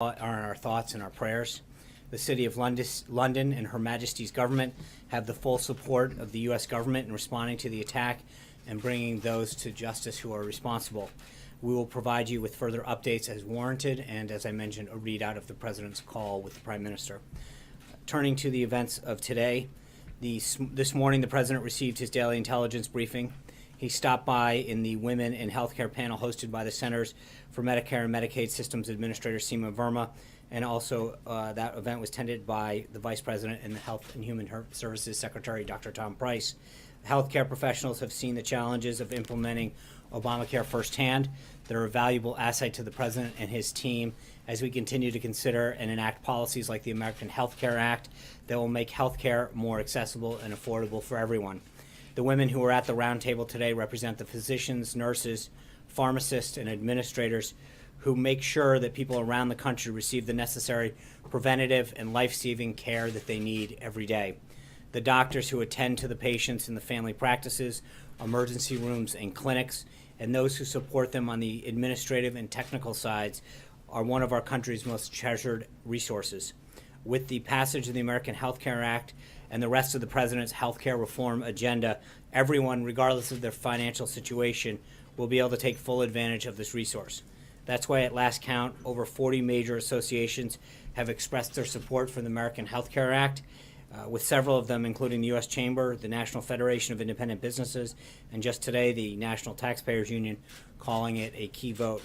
are our thoughts and our prayers. The City of London and Her Majesty's government have the full support of the U.S. government in responding to the attack and bringing those to justice who are responsible. We will provide you with further updates as warranted and, as I mentioned, a readout of the President's call with the Prime Minister. Turning to the events of today, this morning the President received his daily intelligence briefing. He stopped by in the Women in Healthcare panel hosted by the Centers for Medicare and Medicaid Systems Administrator Seema Verma, and also that event was attended by the Vice President and the Health and Human Services Secretary, Dr. Tom Price. Healthcare professionals have seen the challenges of implementing Obamacare firsthand. They're a valuable asset to the President and his team as we continue to consider and enact policies like the American Health Care Act that will make healthcare more accessible and affordable for everyone. The women who are at the roundtable today represent the physicians, nurses, pharmacists, and administrators who make sure that people around the country receive the necessary preventative and life-saving care that they need every day. The doctors who attend to the patients in the family practices, emergency rooms, and clinics, and those who support them on the administrative and technical sides are one of our country's most treasured resources. With the passage of the American Health Care Act and the rest of the President's health care reform agenda, everyone, regardless of their financial situation, will be able to take full advantage of this resource. That's why at last count, over 40 major associations have expressed their support for the American Health Care Act, with several of them, including the U.S. Chamber, the National Federation of Independent Businesses, and just today, the National Taxpayers Union, calling it a key vote.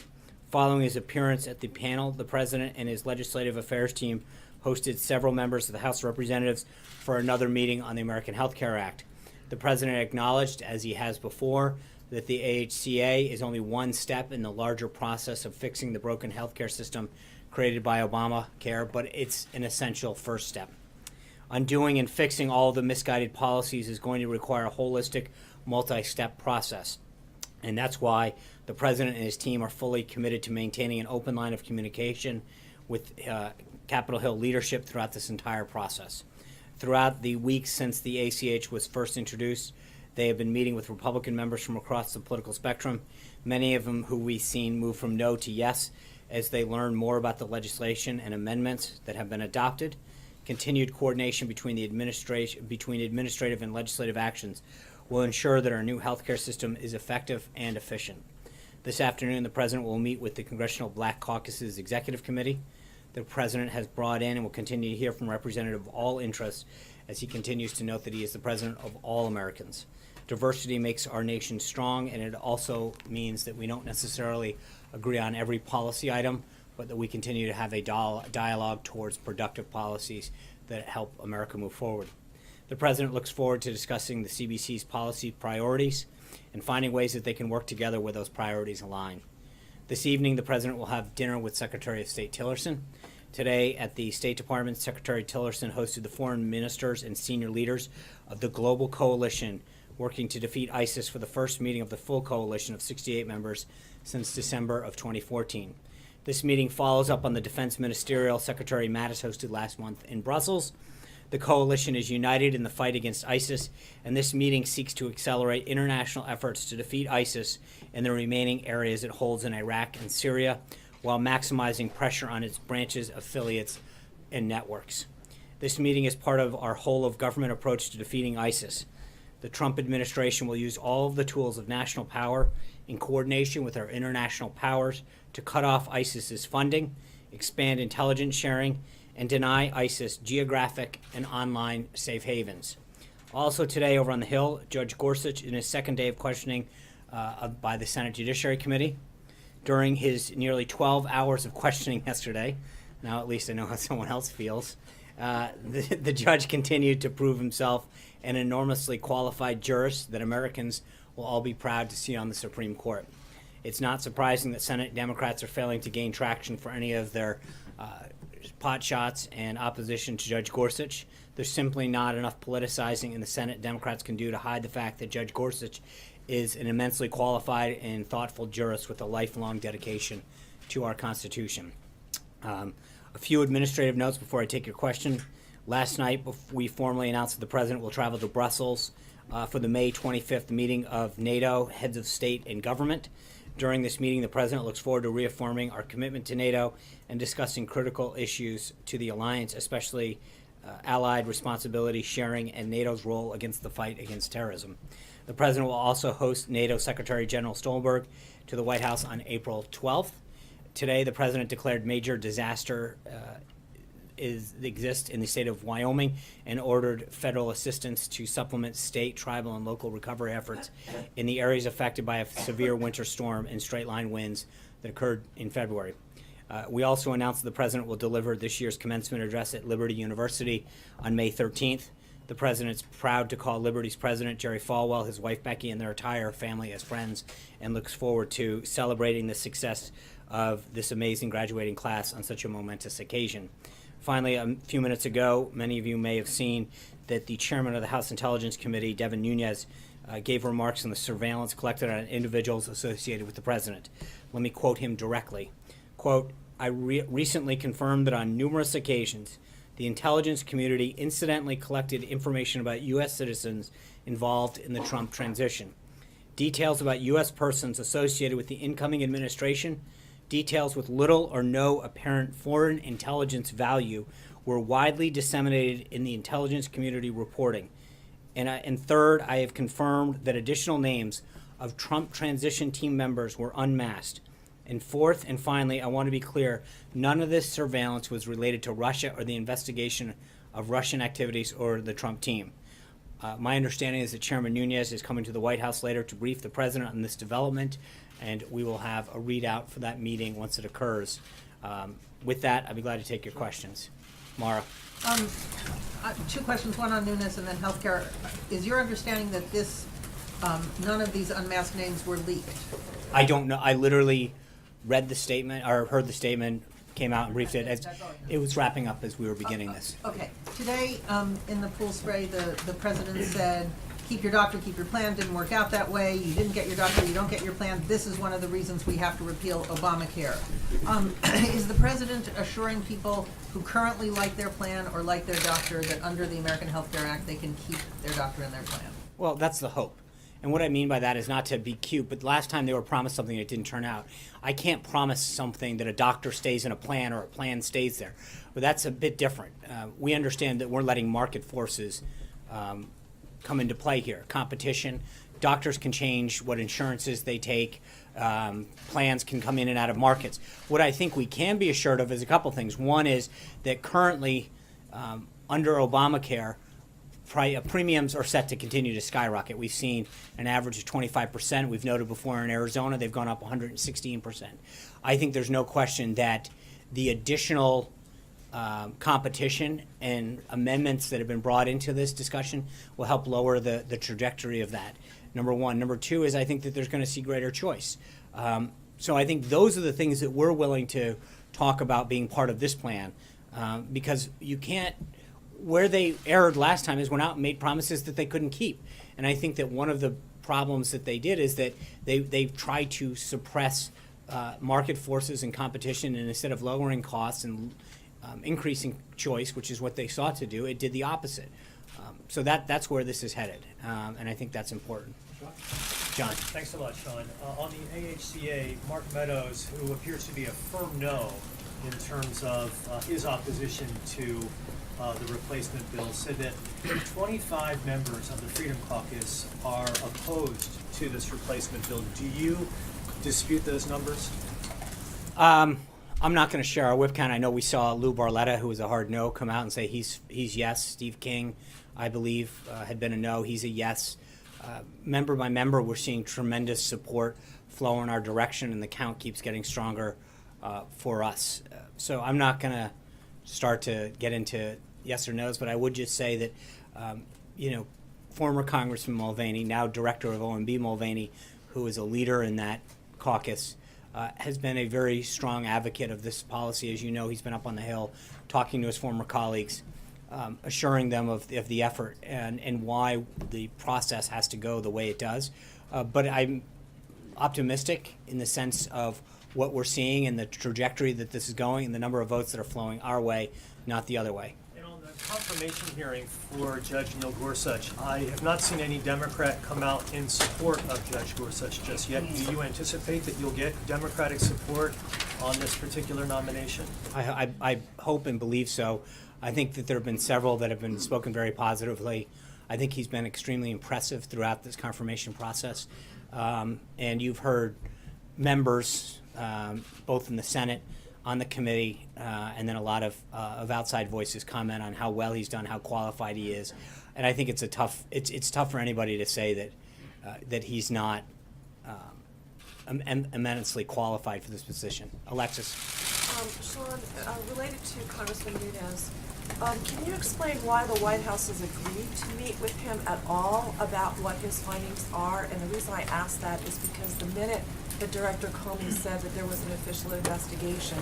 Following his appearance at the panel, the President and his Legislative Affairs team hosted several members of the House of Representatives for another meeting on the American Health Care Act. The President acknowledged, as he has before, that the AHCA is only one step in the larger process of fixing the broken healthcare system created by Obamacare, but it's an essential first step. Undoing and fixing all of the misguided policies is going to require a holistic, multi-step process. And that's why the President and his team are fully committed to maintaining an open line of communication with Capitol Hill leadership throughout this entire process. Throughout the weeks since the ACH was first introduced, they have been meeting with Republican members from across the political spectrum, many of them who we've seen move from no to yes as they learn more about the legislation and amendments that have been adopted. Continued coordination between administrative and legislative actions will ensure that our new healthcare system is effective and efficient. This afternoon, the President will meet with the Congressional Black Caucus's Executive Committee. The President has brought in and will continue to hear from representatives of all interests as he continues to note that he is the President of all Americans. Diversity makes our nation strong, and it also means that we don't necessarily agree on every policy item, but that we continue to have a dialogue towards productive policies that help America move forward. The President looks forward to discussing the CBC's policy priorities and finding ways that they can work together where those priorities align. This evening, the President will have dinner with Secretary of State Tillerson. Today at the State Department, Secretary Tillerson hosted the foreign ministers and senior leaders of the Global Coalition working to defeat ISIS for the first meeting of the full coalition of 68 members since December of 2014. This meeting follows up on the Defense Ministerial Secretary Mattis hosted last month in Brussels. The coalition is united in the fight against ISIS, and this meeting seeks to accelerate international efforts to defeat ISIS in the remaining areas it holds in Iraq and Syria, while maximizing pressure on its branches, affiliates, and networks. This meeting is part of our whole-of-government approach to defeating ISIS. The Trump administration will use all of the tools of national power in coordination with our international powers to cut off ISIS's funding, expand intelligence sharing, and deny ISIS geographic and online safe havens. Also today over on the Hill, Judge Gorsuch, in his second day of questioning by the Senate Judiciary Committee, during his nearly 12 hours of questioning yesterday, now at least I know how someone else feels, the judge continued to prove himself an enormously qualified jurist that Americans will all be proud to see on the Supreme Court. It's not surprising that Senate Democrats are failing to gain traction for any of their pot shots and opposition to Judge Gorsuch. There's simply not enough politicizing in the Senate Democrats can do to hide the fact that Judge Gorsuch is an immensely qualified and thoughtful jurist with a lifelong dedication to our Constitution. A few administrative notes before I take your question. Last night, we formally announced that the President will travel to Brussels for the May 25th meeting of NATO heads of state and government. During this meeting, the President looks forward to reaffirming our commitment to NATO and discussing critical issues to the alliance, especially Allied responsibility sharing and NATO's role against the fight against terrorism. The President will also host NATO Secretary General Stoltenberg to the White House on April 12th. Today, the President declared major disaster exists in the state of Wyoming and ordered federal assistance to supplement state, tribal, and local recovery efforts in the areas affected by a severe winter storm and straight-line winds that occurred in February. We also announced that the President will deliver this year's commencement address at Liberty University on May 13th. The President's proud to call Liberty's President, Jerry Falwell, his wife Becky, and their entire family as friends, and looks forward to celebrating the success of this amazing graduating class on such a momentous occasion. Finally, a few minutes ago, many of you may have seen that the chairman of the House Intelligence Committee, Devin Nunes, gave remarks on the surveillance collected on individuals associated with the President. Let me quote him directly. Quote, I recently confirmed that on numerous occasions, the intelligence community incidentally collected information about U.S. citizens involved in the Trump transition. Details about U.S. persons associated with the incoming administration, details with little or no apparent foreign intelligence value were widely disseminated in the intelligence community reporting. And third, I have confirmed that additional names of Trump transition team members were unmasked. And fourth, and finally, I want to be clear, none of this surveillance was related to Russia or the investigation of Russian activities or the Trump team. My understanding is that Chairman Nunes is coming to the White House later to brief the President on this development, and we will have a readout for that meeting once it occurs. With that, I'd be glad to take your questions. Mara. Two questions, one on Nunes and then healthcare. Is your understanding that this, none of these unmasked names were leaked? I don't know. I literally read the statement, or heard the statement, came out and briefed it. It was wrapping up as we were beginning this. Okay. Today, in the pool spray, the President said, keep your doctor, keep your plan. Didn't work out that way. You didn't get your doctor, you don't get your plan. This is one of the reasons we have to repeal Obamacare. Is the President assuring people who currently like their plan or like their doctor that under the American Health Care Act they can keep their doctor and their plan? Well, that's the hope. And what I mean by that is not to be cute, but last time they were promised something that didn't turn out. I can't promise something that a doctor stays in a plan or a plan stays there. But that's a bit different. We understand that we're letting market forces come into play here. Competition, doctors can change what insurances they take, plans can come in and out of markets. What I think we can be assured of is a couple things. One is that currently, under Obamacare, premiums are set to continue to skyrocket. We've seen an average of 25%. We've noted before in Arizona they've gone up 116%. I think there's no question that the additional competition and amendments that have been brought into this discussion will help lower the trajectory of that, number one. Number two is I think that there's going to see greater choice. So I think those are the things that we're willing to talk about being part of this plan, because you can't, where they erred last time is went out and made promises that they couldn't keep. And I think that one of the problems that they did is that they've tried to suppress market forces and competition, and instead of lowering costs and increasing choice, which is what they sought to do, it did the opposite. So that's where this is headed, and I think that's important. John. Thanks so much, Sean. On the AHCA, Mark Meadows, who appears to be a firm no in terms of his opposition to the replacement bill, said that 25 members of the Freedom Caucus are opposed to this replacement bill. Do you dispute those numbers? I'm not going to share our whip count. I know we saw Lou Barletta, who was a hard no, come out and say he's yes. Steve King, I believe, had been a no. He's a yes. Member by member, we're seeing tremendous support flow in our direction, and the count keeps getting stronger for us. So I'm not going to start to get into yes or no's, but I would just say that, former Congressman Mulvaney, now director of OMB Mulvaney, who is a leader in that caucus, has been a very strong advocate of this policy. As you know, he's been up on the Hill talking to his former colleagues, assuring them of the effort and why the process has to go the way it does. But I'm optimistic in the sense of what we're seeing and the trajectory that this is going and the number of votes that are flowing our way, not the other way. And on the confirmation hearing for Judge Neil Gorsuch, I have not seen any Democrat come out in support of Judge Gorsuch just yet. Do you anticipate that you'll get Democratic support on this particular nomination? I hope and believe so. I think that there have been several that have been spoken very positively. I think he's been extremely impressive throughout this confirmation process. And you've heard members, both in the Senate, on the committee, and then a lot of outside voices comment on how well he's done, how qualified he is. And I think it's tough for anybody to say that he's not immensely qualified for this position. Alexis. Sean, related to Congressman Nunes, can you explain why the White House has agreed to meet with him at all about what his findings are? And the reason I ask that is because the minute that Director Comey said that there was an official investigation,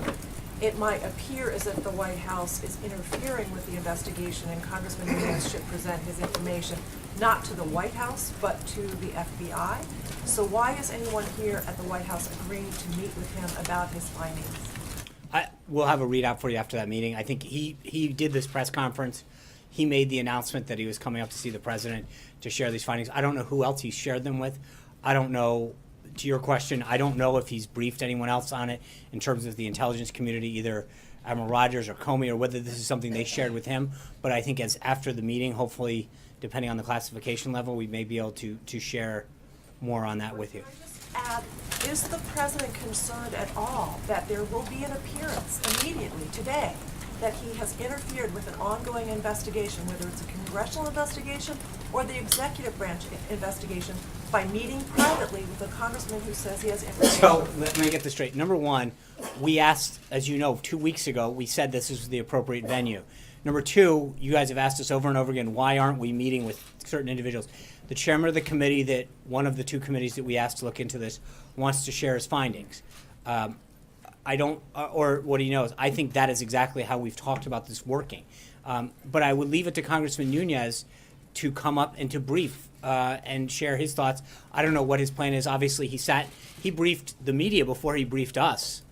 it might appear as if the White House is interfering with the investigation, and Congressman Nunes should present his information not to the White House, but to the FBI. So why is anyone here at the White House agreeing to meet with him about his findings? We'll have a readout for you after that meeting. I think he did this press conference. He made the announcement that he was coming up to see the president to share these findings. I don't know who else he shared them with. I don't know, to your question, I don't know if he's briefed anyone else on it in terms of the intelligence community, either Admiral Rogers or Comey, or whether this is something they shared with him. But I think as after the meeting, hopefully, depending on the classification level, we may be able to share more on that with you. Add, is the president concerned at all that there will be an appearance immediately today that he has interfered with an ongoing investigation, whether it's a congressional investigation or the executive branch investigation, by meeting privately with a congressman who says he has information? So let me get this straight. Number one, we asked, as you know, 2 weeks ago, we said this is the appropriate venue. Number two, you guys have asked us over and over again, why aren't we meeting with certain individuals? The chairman of the committee, that one of the two committees that we asked to look into this, wants to share his findings. I don't, or what he knows. I think that is exactly how we've talked about this working. But I would leave it to Congressman Nunes to come up and to brief and share his thoughts. I don't know what his plan is. Obviously, he briefed the media before he briefed us.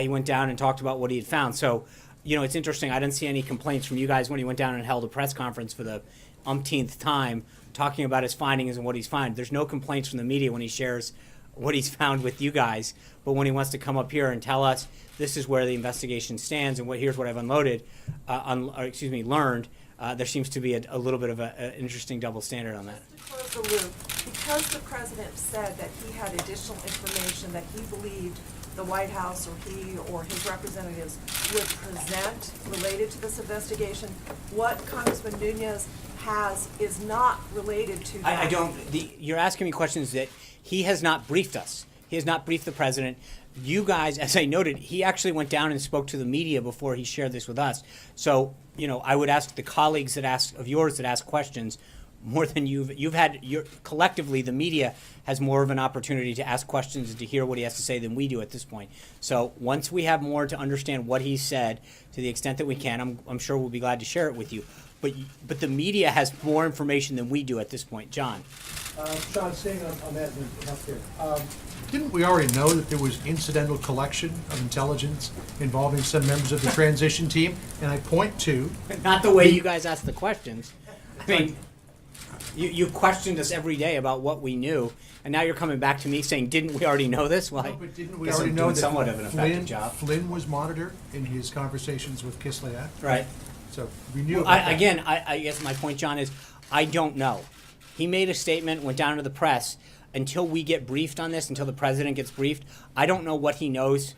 He went down and talked about what he had found. So, you know, it's interesting. I didn't see any complaints from you guys when he went down and held a press conference for the umpteenth time talking about his findings and what he's found. There's no complaints from the media when he shares what he's found with you guys, but when he wants to come up here and tell us this is where the investigation stands and here's what I've learned, there seems to be a little bit of an interesting double standard on that. To close the loop, because the president said that he had additional information that he believed the White House or he or his representatives would present related to this investigation, what Congressman Nunes has is not related to that. You're asking me questions that he has not briefed us. He has not briefed the president. You guys, as I noted, he actually went down and spoke to the media before he shared this with us. So, you know, I would ask the colleagues that ask questions more than collectively, the media has more of an opportunity to ask questions and to hear what he has to say than we do at this point. So once we have more to understand what he said, to the extent that we can, I'm sure we'll be glad to share it with you. But the media has more information than we do at this point. John. Sean, staying on that in healthcare. Didn't we already know that there was incidental collection of intelligence involving some members of the transition team? And I point to... Not the way you guys ask the questions. I mean, you questioned us every day about what we knew, and now you're coming back to me saying, didn't we already know this? Well, No, but didn't we guess already I'm know doing that somewhat of an effective job. Flynn was monitored in his conversations with Kislyak? Right. So we knew about that. I guess my point, John, is I don't know. He made a statement, went down to the press. Until we get briefed on this, until the president gets briefed, I don't know what he knows.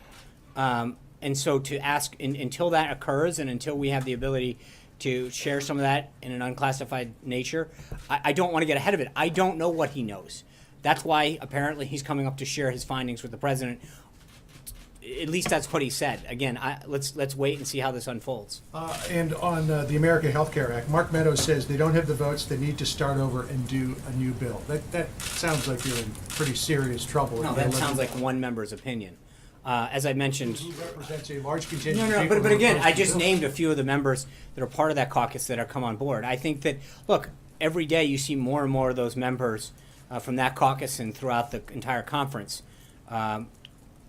And so to ask, until that occurs and until we have the ability to share some of that in an unclassified nature, I don't want to get ahead of it. I don't know what he knows. That's why apparently he's coming up to share his findings with the president. At least that's what he said. Again, let's wait and see how this unfolds. And on the America Health Care Act, Mark Meadows says they don't have the votes, they need to start over and do a new bill. That sounds like you're in pretty serious trouble. No, that sounds like one member's opinion. As I mentioned... He represents a large contingent of No, people but who again, oppose I the just bill. named a few of the members that are part of that caucus that are come on board. I think that, look, every day you see more and more of those members from that caucus and throughout the entire conference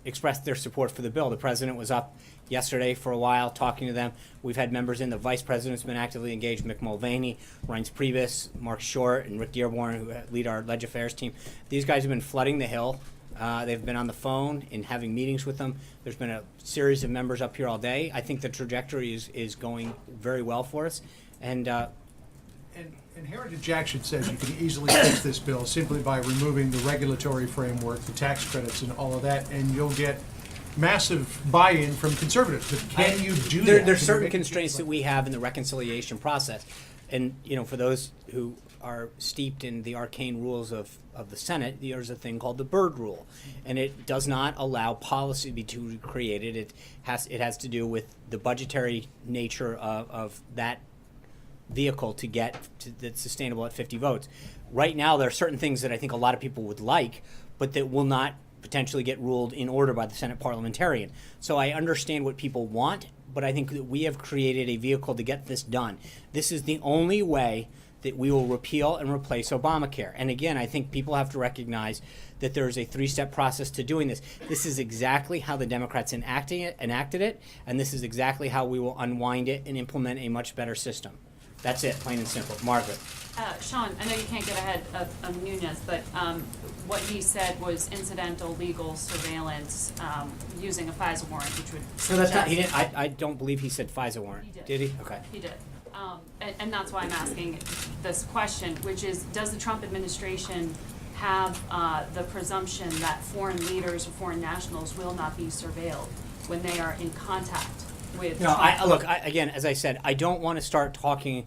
expressed their support for the bill. The president was up yesterday for a while, talking to them. We've had members in. The vice president's been actively engaged, Mick Mulvaney, Reince Priebus, Mark Short, and Rick Dearborn, who lead our Leg Affairs team. These guys have been flooding the Hill. They've been on the phone and having meetings with them. There's been a series of members up here all day. I think the trajectory is going very well for us. And And Heritage Action says you can easily fix this bill simply by removing the regulatory framework, the tax credits and all of that, and you'll get massive buy-in from conservatives. But can you do that? There's Can you certain make it constraints that we have in the reconciliation process. And, for those who are steeped in the arcane rules of the Senate, there's a thing called the Byrd Rule. And it does not allow policy to be created. It has to do with the budgetary nature of that vehicle to get that's sustainable at 50 votes. Right now, there are certain things that I think a lot of people would like, but that will not potentially get ruled in order by the Senate parliamentarian. So I understand what people want, but I think that we have created a vehicle to get this done. This is the only way that we will repeal and replace Obamacare. And again, I think people have to recognize that there is a three-step process to doing this. This is exactly how the Democrats enacted it, and this is exactly how we will unwind it and implement a much better system. That's it, plain and simple. Margaret. Sean, I know you can't get ahead of Nunez, but what he said was incidental legal surveillance using a FISA warrant, which would No, that's not. suggest- He didn't. I don't believe he said FISA warrant. He did. Did he? Okay. He did. And that's why I'm asking this question, which is, does the Trump administration have the presumption that foreign leaders or foreign nationals will not be surveilled when they are in contact with No, Trump? again, as I said, I don't want to start talking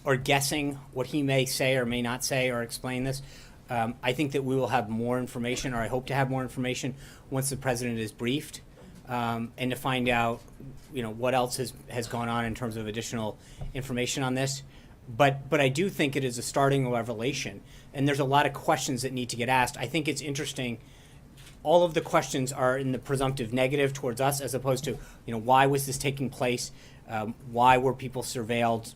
or guessing what he may say or may not say or explain this. I think that we will have more information, or I hope to have more information once the president is briefed, and to find out, what else has gone on in terms of additional information on this. But I do think it is a starting revelation, and there's a lot of questions that need to get asked. I think it's interesting. All of the questions are in the presumptive negative towards us, as opposed to, why was this taking place? Why were people surveilled?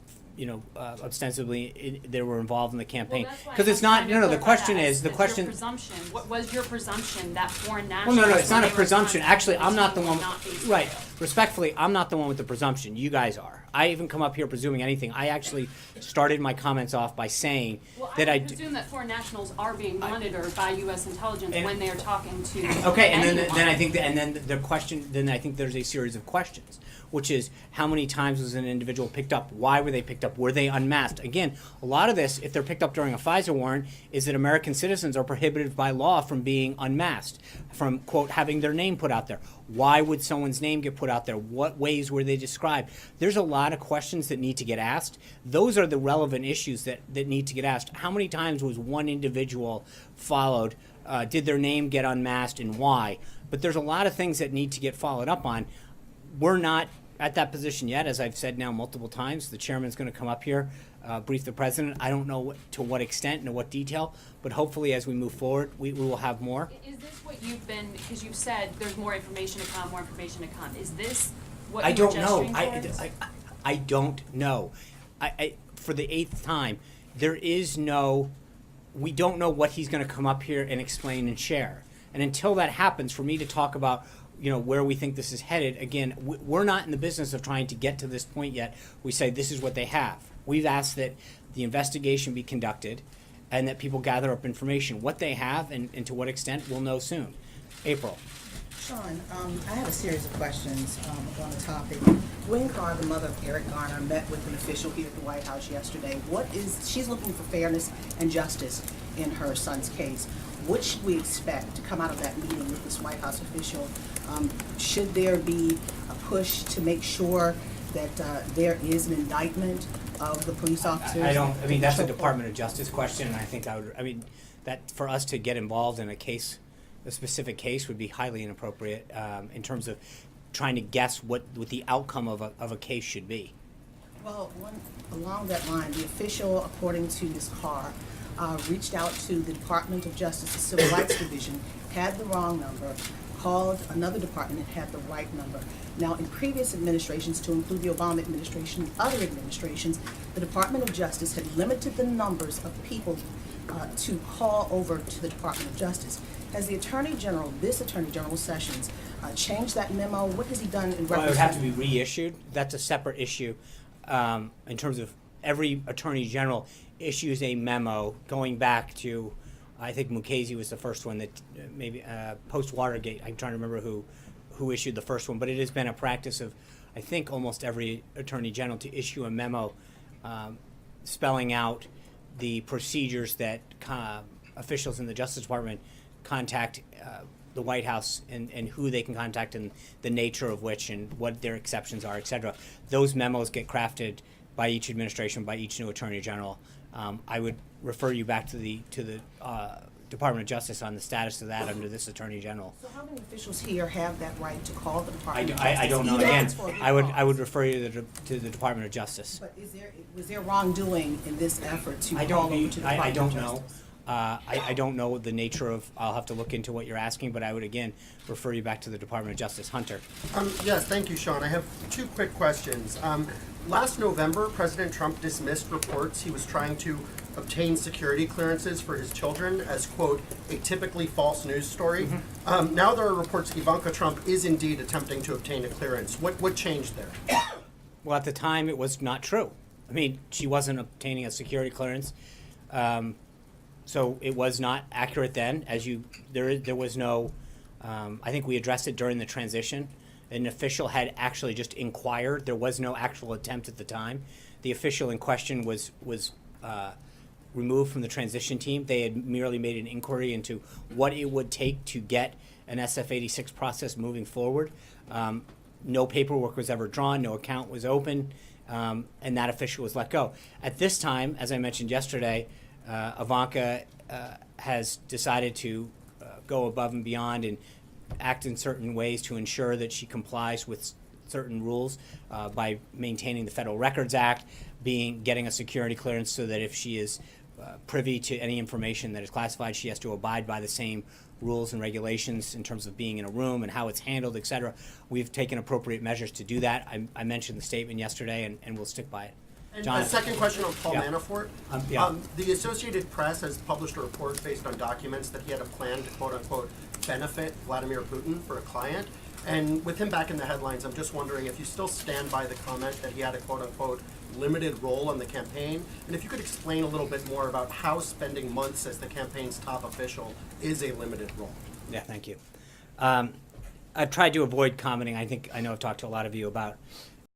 Ostensibly they were involved in the campaign. Because it's not. No. The question is the question. What was your presumption that foreign Well, nationals? no. It's not when a they were presumption. in contact Actually, with I'm not the Trump one. will not be Right. surveilled? Respectfully, I'm not the one with the presumption. You guys are. I even come up here presuming anything. I actually started my comments off by saying Well, that I I. would presume that foreign nationals are being monitored by U.S. intelligence And- when they are talking to Okay, and then anyone. I think the question. Then I think there's a series of questions, which is how many times was an individual picked up? Why were they picked up? Were they unmasked? Again, a lot of this, if they're picked up during a FISA warrant, is that American citizens are prohibited by law from being unmasked, from quote having their name put out there. Why would someone's name get put out there? What ways were they described? There's a lot of questions that need to get asked. Those are the relevant issues that need to get asked. How many times was one individual followed? Did their name get unmasked, and why? But there's a lot of things that need to get followed up on. We're not at that position yet, as I've said now multiple times. The chairman's going to come up here, brief the president. I don't know to what extent and to what detail, but hopefully as we move forward, we will have more. Is this what you've been, because you've said there's more information to come, Is this what I you don't were know. gesturing towards? I don't know. For the 8th time, we don't know what he's going to come up here and explain and share. And until that happens, for me to talk about where we think this is headed, again, we're not in the business of trying to get to this point yet. We say this is what they have. We've asked that the investigation be conducted and that people gather up information. What they have and to what extent, we'll know soon. April. Sean, I have a series of questions on the topic. Dwayne Carr, the mother of Eric Garner, met with an official here at the White House yesterday. She's looking for fairness and justice in her son's case. What should we expect to come out of that meeting with this White House official? Should there be a push to make sure that there is an indictment of the police officers? That's a Department of Justice question, and I think that for us to get involved in a specific case would be highly inappropriate in terms of trying to guess what the outcome of a case should be. Well, along that line, the official, according to Ms. Carr, reached out to the Department of Justice, the Civil Rights Division, had the wrong number, called another department and had the right number. Now, in previous administrations, to include the Obama administration and other administrations, the Department of Justice had limited the numbers of people to call over to the Department of Justice. Has the Attorney General, this Attorney General Sessions, changed that memo? What has he done in reference to? Well, it would have to be reissued. That's a separate issue. In terms of every attorney general issues a memo going back to, I think Mukasey was the first one that maybe post Watergate. I'm trying to remember who issued the first one, but it has been a practice of, I think, almost every attorney general to issue a memo spelling out the procedures that officials in the Justice Department contact the White House and who they can contact and the nature of which and what their exceptions are, et cetera. Those memos get crafted by each administration, by each new Attorney General. I would refer you back to the Department of Justice on the status of that under this Attorney General. So how many officials here have that right to call the Department of Justice? I don't know. even if Again, it's for a I would cause? refer you to the Department of Justice. But was there wrongdoing in this effort to I call don't. over to the I Department don't of know. Justice? I don't know the nature of. I'll have to look into what you're asking, but I would again refer you back to the Department of Justice. Hunter. Yes, thank you, Sean. I have two quick questions. Last November, President Trump dismissed reports he was trying to obtain security clearances for his children as, quote, a typically false news story. Now there are reports Ivanka Trump is indeed attempting to obtain a clearance. What changed there? Well, at the time, it was not true. I mean, she wasn't obtaining a security clearance, so it was not accurate then. There was no. I think we addressed it during the transition. An official had actually just inquired. There was no actual attempt at the time. The official in question was removed from the transition team. They had merely made an inquiry into what it would take to get an SF-86 process moving forward. No paperwork was ever drawn, no account was open, and that official was let go. At this time, as I mentioned yesterday, Ivanka has decided to go above and beyond and act in certain ways to ensure that she complies with certain rules by maintaining the Federal Records Act, getting a security clearance so that if she is privy to any information that is classified, she has to abide by the same rules and regulations in terms of being in a room and how it's handled, et cetera. We've taken appropriate measures to do that. I mentioned the statement yesterday, and we'll stick by it. And John. a second question on Paul Yeah. Manafort. Yeah. The Associated Press has published a report based on documents that he had a plan to quote-unquote benefit Vladimir Putin for a client. And with him back in the headlines, I'm just wondering if you still stand by the comment that he had a quote-unquote limited role in the campaign, and if you could explain a little bit more about how spending months as the campaign's top official is a limited role. Yeah, thank you. I've tried to avoid commenting. I know I've talked to a lot of you about